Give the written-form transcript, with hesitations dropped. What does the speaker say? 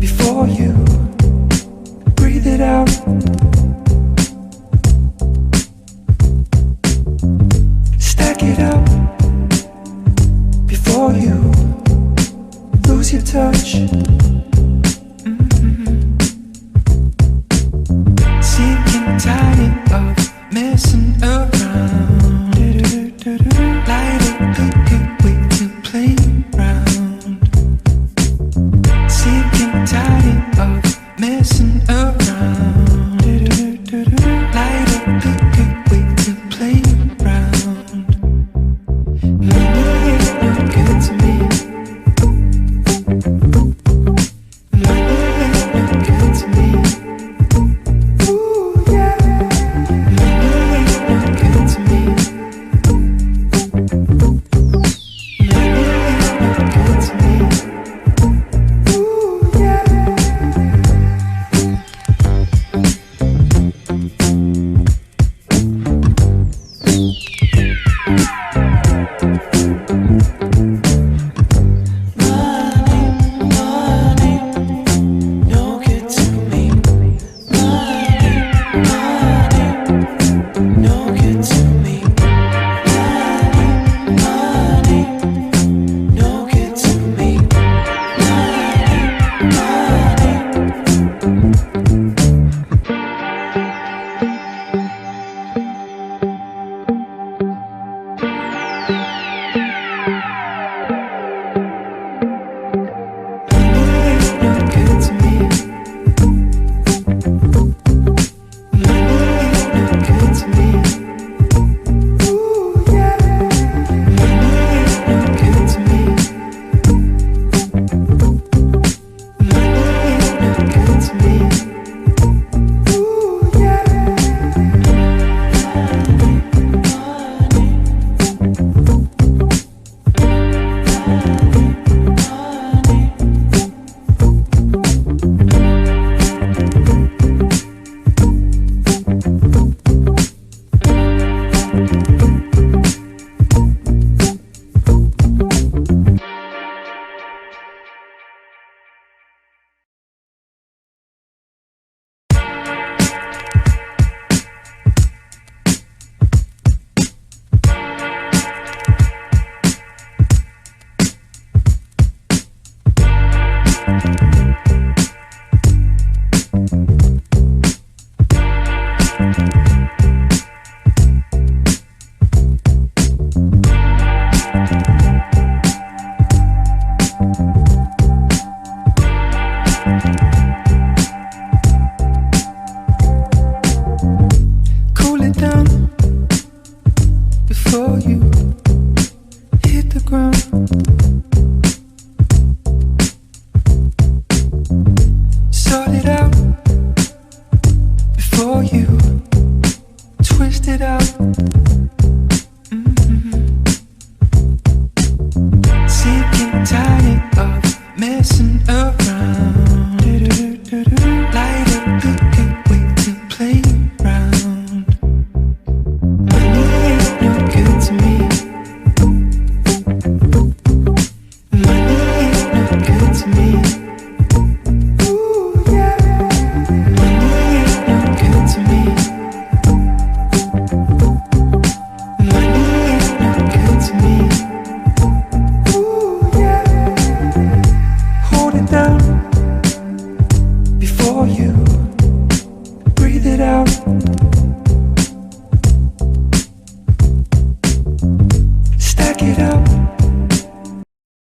before you breathe it out. Stack it up before you lose your touch. Sick and tired of messing around. Light up the good way to play around. Sick and tired of messing around. Light up the good way to play around. Money ain't no good to me. Money ain't no good to me. Ooh, yeah. Money ain't no good to me. Money ain't no good to me. Ooh, yeah. Cool it down before you hit the ground. Sort it out before you twist it out. Sick and tired of messing around. Light up the good way to play around. Money ain't no good to me. Money ain't no good to me. Ooh, yeah. Money ain't no good to me. Money ain't no good to me. Ooh, yeah. Hold it down before you breathe it out.